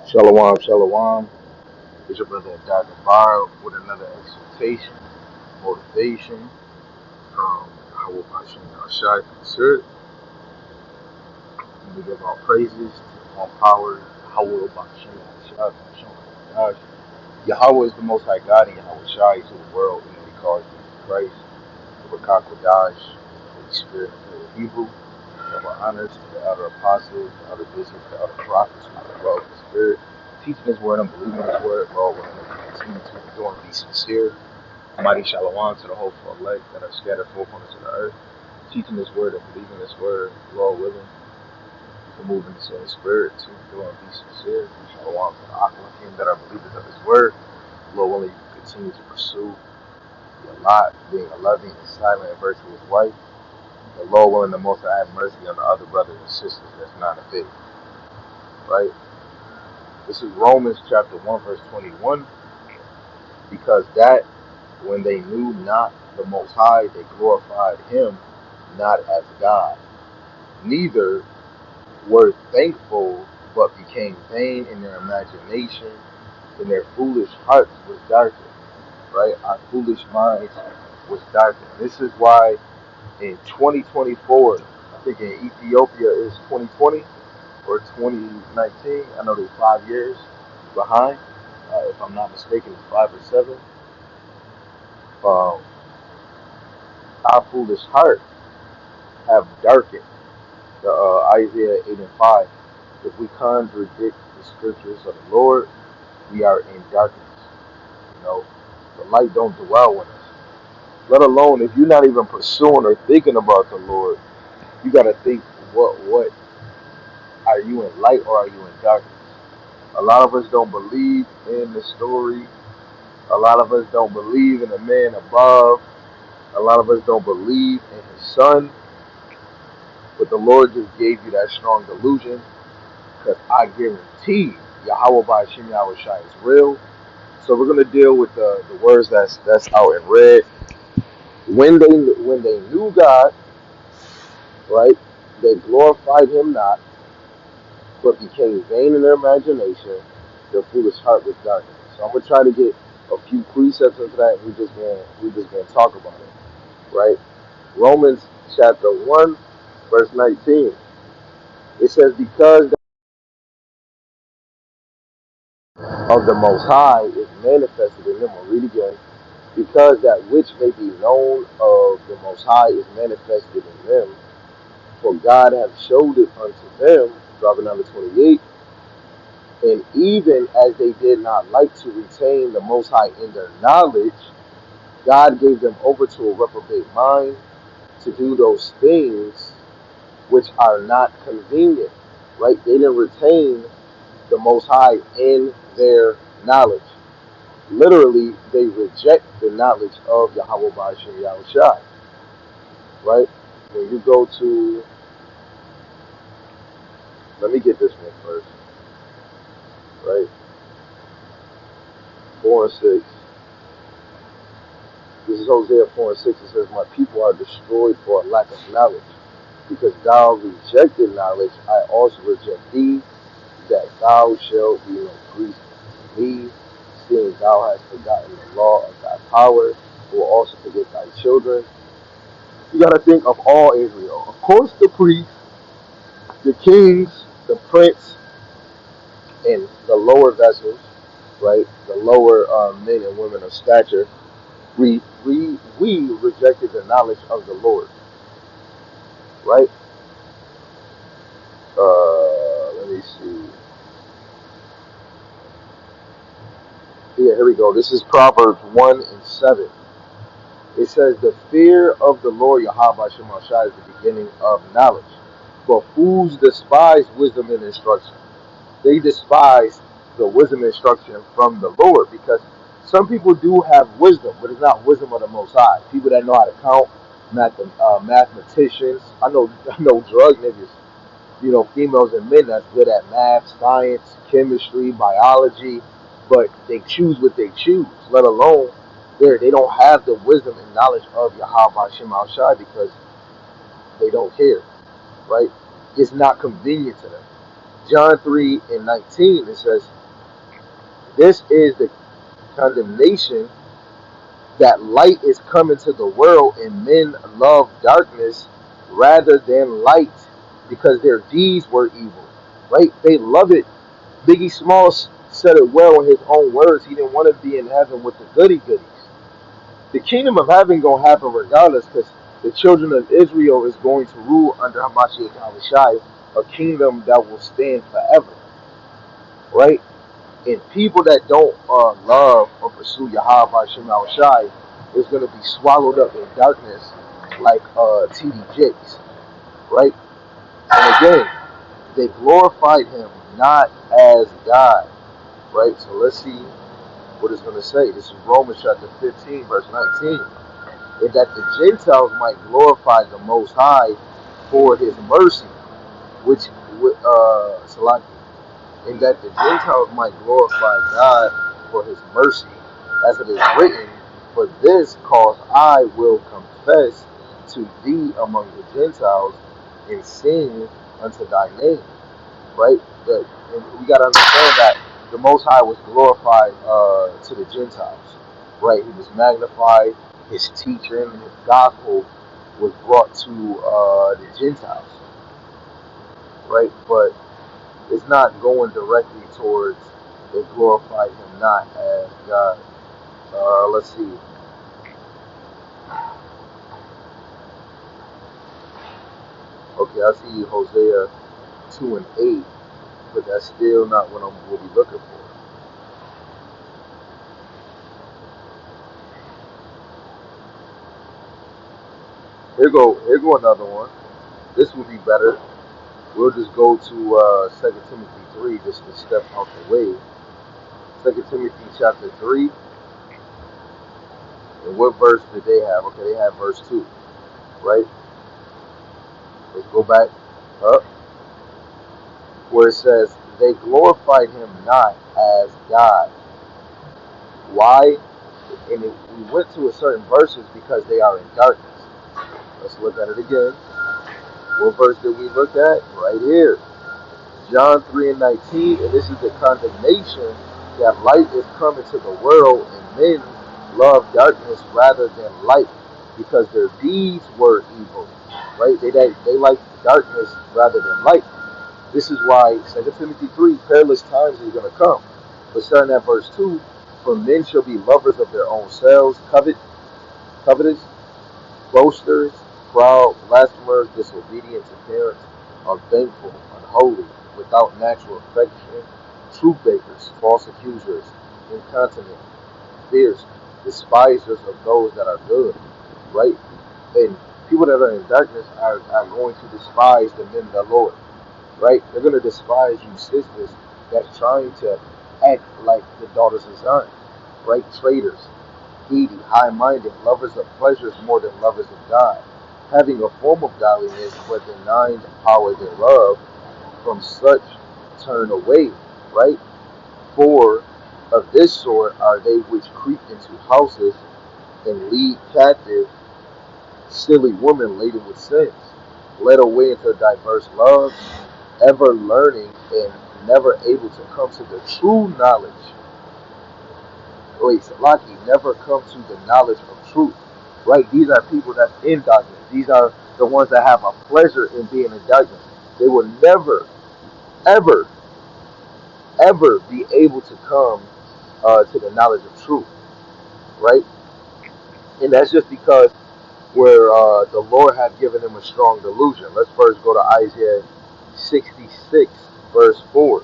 Shalom, shalom. It's your brother Dr. Bar with another exhortation, motivation from Howard Bashim Ashad. Sir, we give our praises to all power, Howard Bashim Ashad. Yahweh is the most high God, and Yahweh Shai to the world, and he calls Jesus Christ, the Rakakwadash, Holy Spirit, the Hebrew. Give our honors to the other apostles, the other bishops, the other prophets, who dwell in the Spirit, teaching His word and believing His word. Lord, we're going to continue to endure and be sincere. Mighty Shalom to the hopeful elect that are scattered four corners of the earth, teaching His word and believing His word. Lord willing, we can move in the same spirit to endure and be sincere. Shalom to the Akim that are believers of His word. Lord willing, you can continue to pursue your lot, being a loving and silent and virtuous wife. The Lord willing, the most I have mercy on the other brothers and sisters that's not a faith. Right? This is Romans chapter 1, verse 21. Because that when they knew not the Most High, they glorified Him not as God, neither were thankful, but became vain in their imagination, and their foolish hearts was darkened. Right? Our foolish minds was darkened. This is why in 2024, I think in Ethiopia is 2020 or 2019. I know they're 5 years behind. If I'm not mistaken, it's 5 or 7. Um, our foolish heart have darkened. Isaiah 8 and 5. If we contradict the scriptures of the Lord, we are in darkness. You know, the light don't dwell with us. Let alone if you're not even pursuing or thinking about the Lord, you got to think what are you in light or are you in darkness? A lot of us don't believe in the story. A lot of us don't believe in the man above. A lot of us don't believe in His Son. But the Lord just gave you that strong delusion, because I guarantee Yahweh by Hashem Yahweh Shai is real. So we're gonna deal with the words that's out in red. When they knew God, right, they glorified Him not, but became vain in their imagination. Their foolish heart was darkened. So I'm gonna try to get a few precepts into that. We just gonna talk about it, right? Romans chapter 1, verse 19. It says, because of the Most High is manifested in them. I'll read again. Because that which may be known of the Most High is manifested in them, for God hath showed it unto them, dropping number 28, and even as they did not like to retain the Most High in their knowledge, God gave them over to a reprobate mind to do those things which are not convenient, right? They didn't retain the Most High in their knowledge. Literally, they reject the knowledge of Yahweh Ba'ashem Yahushai, right? When you go to, let me get this one first, right? 4 and 6. This is Hosea 4 and 6. It says, my people are destroyed for a lack of knowledge. Because thou rejected knowledge, I also reject thee, that thou shalt be no priest to me, seeing thou hast forgotten the law of thy power, who will also forget thy children. You got to think of all Israel. Of course, the priests, the kings, the prince, and the lower vessels, right? The lower men and women of stature. We rejected the knowledge of the Lord, right? Let me see. Yeah, here we go. This is Proverbs 1 and 7. It says, the fear of the Lord Yahweh Shema Shai is the beginning of knowledge. But fools despise wisdom and instruction. They despise the wisdom and instruction from the Lord, because some people do have wisdom, but it's not wisdom of the Most High. People that know how to count, mathematicians. I know drug niggas, females and men that's good at math, science, chemistry, biology, but they choose what they choose, let alone they don't have the wisdom and knowledge of Yahweh Shem Al Shai, because they don't care, right? It's not convenient to them. John 3 and 19, it says, This is the condemnation, that light is coming to the world and men love darkness rather than light because their deeds were evil. Right? They love it. Biggie Smalls said it well in his own words. He didn't want to be in heaven with the goody goodies. The kingdom of heaven gonna happen regardless, because the children of Israel is going to rule under Hamashiach Yahushai, a kingdom that will stand forever, right? And people that don't love or pursue Yahweh Shem Yahushai is gonna be swallowed up in darkness like T.D. Jakes, right? And again, they glorified him not as God, right? So let's see what it's going to say. This is Romans chapter 15, verse 19. And that the Gentiles might glorify the Most High for his mercy, which, Salaki, and that the Gentiles might glorify God for his mercy, as it is written, for this cause I will confess to thee among the Gentiles and sing unto thy name. Right? And we got to understand that the Most High was glorified to the Gentiles. Right? He was magnified. His teaching, his gospel was brought to the Gentiles. Right? But it's not going directly towards they glorified him not as God. Let's see. Okay, I see Hosea 2 and 8, but that's still not what I'm will be looking for. Here go another one. This would be better. We'll just go to 2 Timothy 3 just to step out the way. 2 Timothy chapter 3. And what verse did they have? Okay, they have verse 2, right? Let's go back up where it says, they glorified him not as God. Why? And we went to a certain verses because they are in darkness. Let's look at it again. What verse did we look at? Right here. John 3 and 19, and this is the condemnation, that light is coming to the world, and men love darkness rather than light, because their deeds were evil. Right? They like darkness rather than light. This is why 2 Timothy 3, perilous times are going to come. But starting at verse 2, for men shall be lovers of their own selves, covetous, boasters, proud, blasphemers, disobedient to parents, unthankful, unholy, without natural affection, truth breakers, false accusers, incontinent, fierce, despisers of those that are good, right? And people that are in darkness are going to despise the men of the Lord, right? They're going to despise you sisters that's trying to act like the daughters of Zion, right? Traitors, greedy, high-minded, lovers of pleasures more than lovers of God, having a form of godliness but denying the power thereof. From such turn away, right? For of this sort are they which creep into houses and lead captive silly women laden with sins, led away into diverse loves, ever learning and never able to come to the true knowledge. Wait, Salaki, never come to the knowledge of truth. Right? These are people that's in darkness. These are the ones that have a pleasure in being in darkness. They will never, ever, ever be able to come to the knowledge of truth. Right? And that's just because where the Lord had given them a strong delusion. Let's first go to Isaiah 66, verse 4.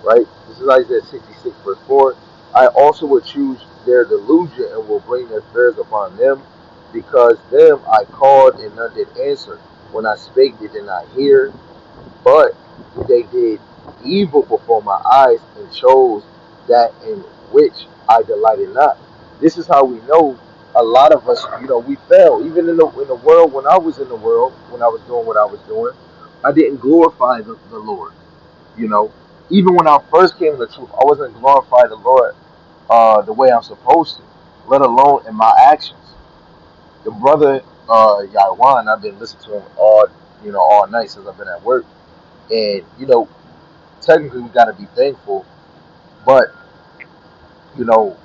Right? This is Isaiah 66, verse 4. I also will choose their delusion and will bring their fears upon them, because them I called and none did answer. When I spake, they did not hear, but they did evil before my eyes and chose that in which I delighted not. This is how we know a lot of us, we fail. Even in the world, when I was in the world, when I was doing what I was doing, I didn't glorify the Lord. You know, even when I first came to the truth, I wasn't glorifying the Lord the way I'm supposed to, let alone in my actions. The brother Yaiwan, I've been listening to him all night since I've been at work, and technically we got to be thankful, but You know,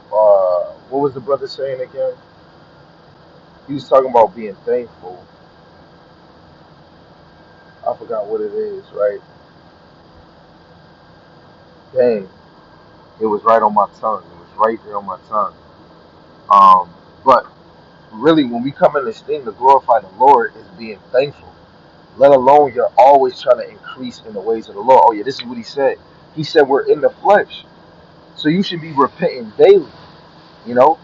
what was the brother saying again? He was talking about being thankful. I forgot what it is, right? Dang, it was right on my tongue. It was right there on my tongue. But really, when we come in this thing to glorify the Lord, is being thankful. Let alone you're always trying to increase in the ways of the Lord. Oh yeah, this is what he said. He said we're in the flesh, so you should be repenting daily. You know,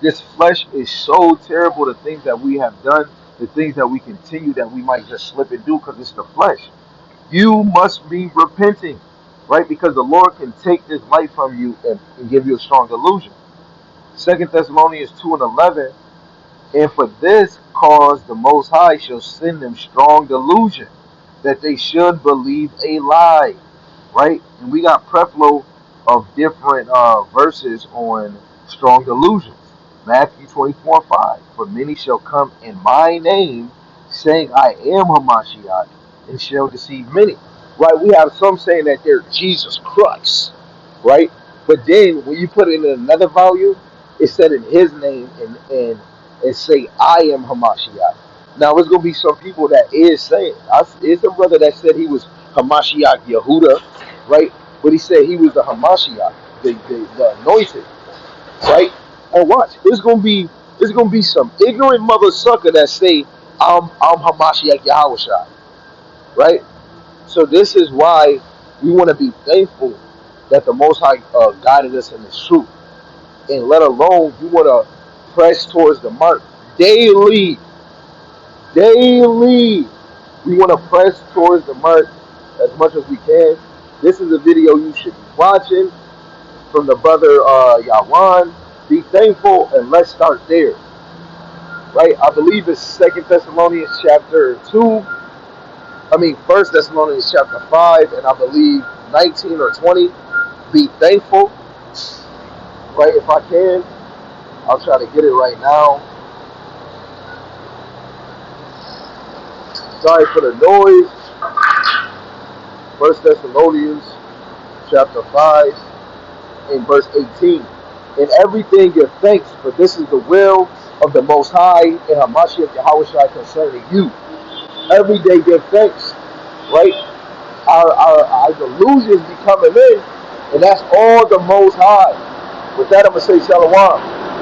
this flesh is so terrible. The things that we have done, the things that we continue that we might just slip and do because it's the flesh. You must be repenting, right? Because the Lord can take this life from you and give you a strong delusion. 2 Thessalonians 2:11, and for this cause the Most High shall send them strong delusion, that they should believe a lie, right? And we got preflow of different verses on strong delusions. Matthew 24:5. For many shall come in my name, saying, I am Hamashiach, and shall deceive many. Right? We have some saying that they're Jesus Christ, right? But then when you put it in another volume, it said in his name and say, I am Hamashiach. Now, there's going to be some people that is saying, it's a brother that said he was Hamashiach Yehuda, right? But he said he was the Hamashiach, the anointed, right? And watch, there's gonna be some ignorant mother sucker that say I'm Hamashiach Yahushua, right? So this is why we want to be thankful that the Most High guided us in this truth, and let alone we want to press towards the mark daily, daily. We want to press towards the mark as much as we can. This is a video you should be watching from the brother Yawan. Be thankful, and let's start there. Right? I believe it's 2 Thessalonians chapter 2. I mean 1 Thessalonians chapter 5, and I believe 19 or 20. Be thankful. Right? If I can, I'll try to get it right now. Sorry for the noise. 1 Thessalonians chapter 5 and verse 18. In everything give thanks, for this is the will of the Most High and Hamashiach Yahushua concerning you. Every day give thanks, right? Our delusions be coming in, and that's all the Most High. With that, I'm going to say shalom.